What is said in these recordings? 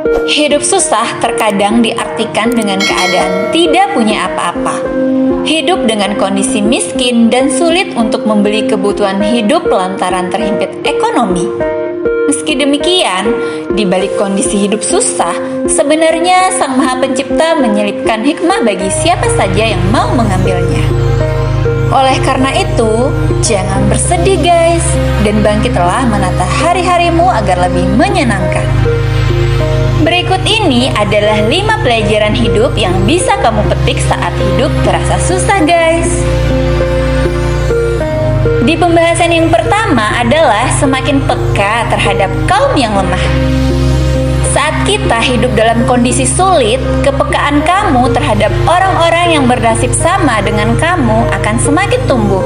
Hidup susah terkadang diartikan dengan keadaan tidak punya apa-apa. Hidup dengan kondisi miskin dan sulit untuk membeli kebutuhan hidup lantaran terhimpit ekonomi. Meski demikian, di balik kondisi hidup susah, sebenarnya Sang Maha Pencipta menyelipkan hikmah bagi siapa saja yang mau mengambilnya. Oleh karena itu, jangan bersedih guys, dan bangkitlah menata hari-harimu agar lebih menyenangkan. Berikut ini adalah 5 pelajaran hidup yang bisa kamu petik saat hidup terasa susah guys. Di pembahasan yang pertama adalah semakin peka terhadap kaum yang lemah. Saat kita hidup dalam kondisi sulit, kepekaan kamu terhadap orang-orang yang bernasib sama dengan kamu akan semakin tumbuh.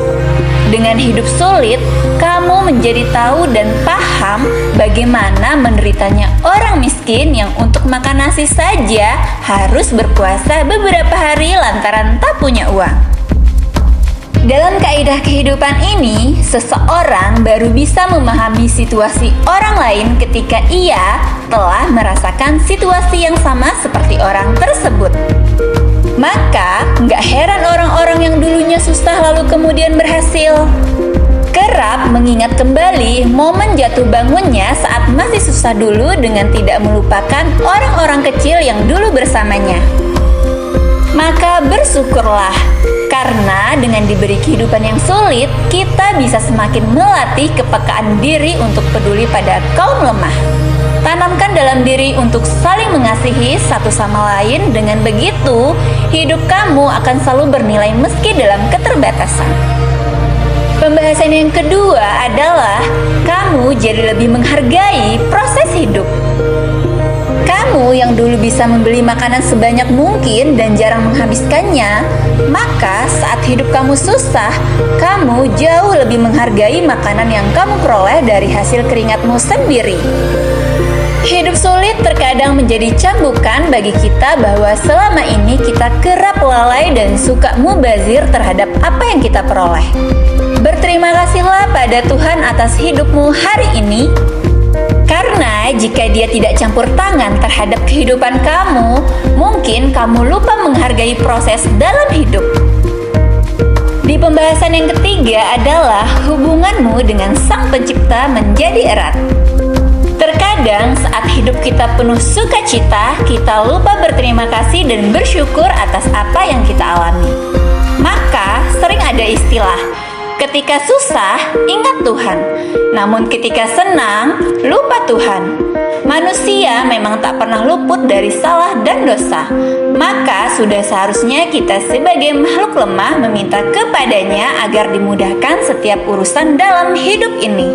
Dengan hidup sulit, kamu menjadi tahu dan paham bagaimana menderitanya orang miskin yang untuk makan nasi saja harus berpuasa beberapa hari lantaran tak punya uang. Dalam kaidah kehidupan ini, seseorang baru bisa memahami situasi orang lain ketika ia telah merasakan situasi yang sama seperti orang tersebut. Maka, nggak heran orang-orang yang dulunya susah lalu kemudian berhasil. Kerap mengingat kembali momen jatuh bangunnya saat masih susah dulu dengan tidak melupakan orang-orang kecil yang dulu bersamanya. Maka bersyukurlah, karena dengan diberi kehidupan yang sulit, kita bisa semakin melatih kepekaan diri untuk peduli pada kaum lemah. Tanamkan dalam diri untuk saling mengasihi satu sama lain. Dengan begitu, hidup kamu akan selalu bernilai meski dalam keterbatasan. Pembahasan yang kedua adalah kamu jadi lebih menghargai proses hidup. Kamu yang dulu bisa membeli makanan sebanyak mungkin dan jarang menghabiskannya, maka saat hidup kamu susah, kamu jauh lebih menghargai makanan yang kamu peroleh dari hasil keringatmu sendiri. Hidup sulit terkadang menjadi cambukan bagi kita bahwa selama ini kita kerap lalai dan suka mubazir terhadap apa yang kita peroleh. Berterima kasihlah pada Tuhan atas hidupmu hari ini, karena jika Dia tidak campur tangan terhadap kehidupan kamu, mungkin kamu lupa menghargai proses dalam hidup. Di pembahasan yang ketiga adalah hubunganmu dengan Sang Pencipta menjadi erat. Terkadang saat hidup kita penuh sukacita, kita lupa berterima kasih dan bersyukur atas apa yang kita alami. Maka sering ada istilah, ketika susah, ingat Tuhan. Namun ketika senang, lupa Tuhan. Manusia memang tak pernah luput dari salah dan dosa. Maka sudah seharusnya kita sebagai makhluk lemah meminta kepadanya agar dimudahkan setiap urusan dalam hidup ini.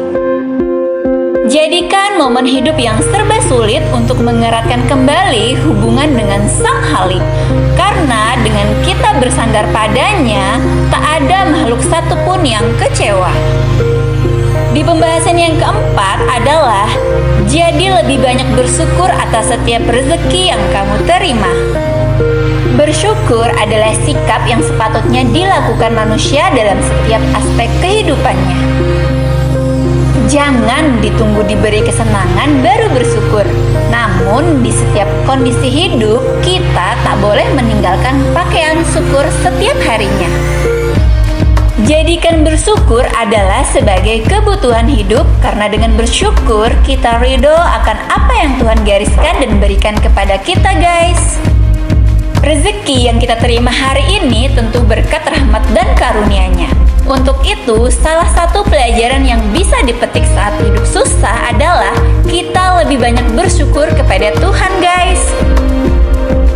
Jadikan momen hidup yang serba sulit untuk mengeratkan kembali hubungan dengan Sang Khalik. Karena dengan kita bersandar padanya, tak ada makhluk satupun yang kecewa. Di pembahasan yang keempat adalah jadi lebih banyak bersyukur atas setiap rezeki yang kamu terima. Bersyukur adalah sikap yang sepatutnya dilakukan manusia dalam setiap aspek kehidupannya. Jangan ditunggu diberi kesenangan baru bersyukur. Namun di setiap kondisi hidup, kita tak boleh meninggalkan pakaian syukur setiap harinya. Jadikan bersyukur adalah sebagai kebutuhan hidup, karena dengan bersyukur kita ridho akan apa yang Tuhan gariskan dan berikan kepada kita guys. Rezeki yang kita terima hari ini tentu berkat rahmat dan karunia-Nya. Untuk itu, salah satu pelajaran yang bisa dipetik saat hidup susah adalah kita lebih banyak bersyukur kepada Tuhan guys.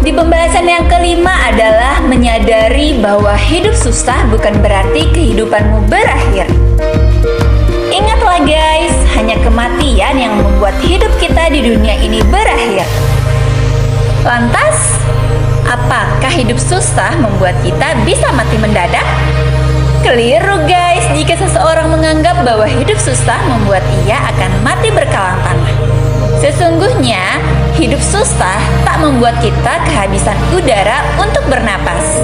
Di pembahasan yang kelima adalah menyadari bahwa hidup susah bukan berarti kehidupanmu berakhir. Ingatlah guys, hanya kematian yang membuat hidup kita di dunia ini berakhir. Lantas, apakah hidup susah membuat kita bisa mati mendadak? Keliru guys, jika seseorang menganggap bahwa hidup susah membuat ia akan mati berkalang tanah. Sesungguhnya, hidup susah tak membuat kita kehabisan udara untuk bernapas.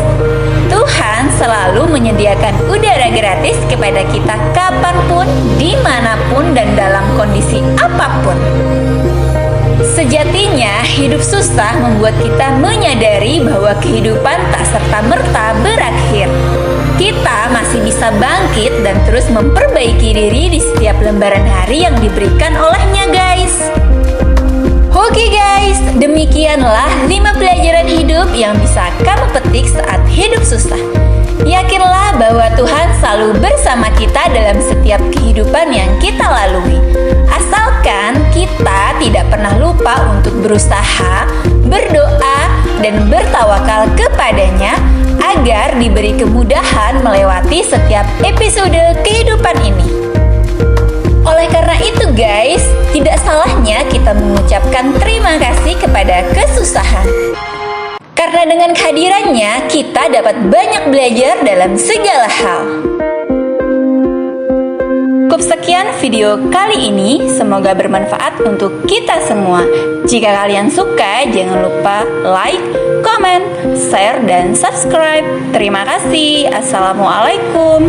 Tuhan selalu menyediakan udara gratis kepada kita kapanpun, dimanapun, dan dalam kondisi apapun. Sejatinya, hidup susah membuat kita menyadari bahwa kehidupan tak serta-merta berakhir. Kita masih bisa bangkit dan terus memperbaiki diri di setiap lembaran hari yang diberikan olehnya, guys. Oke guys, demikianlah 5 pelajaran hidup yang bisa kamu petik saat hidup susah. Yakinlah bahwa Tuhan selalu bersama kita dalam setiap kehidupan yang kita lalui. Asalkan kita tidak pernah lupa untuk berusaha, berdoa, dan bertawakal kepadanya agar diberi kemudahan melewati setiap episode kehidupan ini. Oleh karena itu guys, tidak salahnya kita mengucapkan terima kasih kepada kesusahan. Karena dengan kehadirannya, kita dapat banyak belajar dalam segala hal. Cukup sekian video kali ini, semoga bermanfaat untuk kita semua. Jika kalian suka, jangan lupa like, comment, share, dan subscribe. Terima kasih. Assalamualaikum.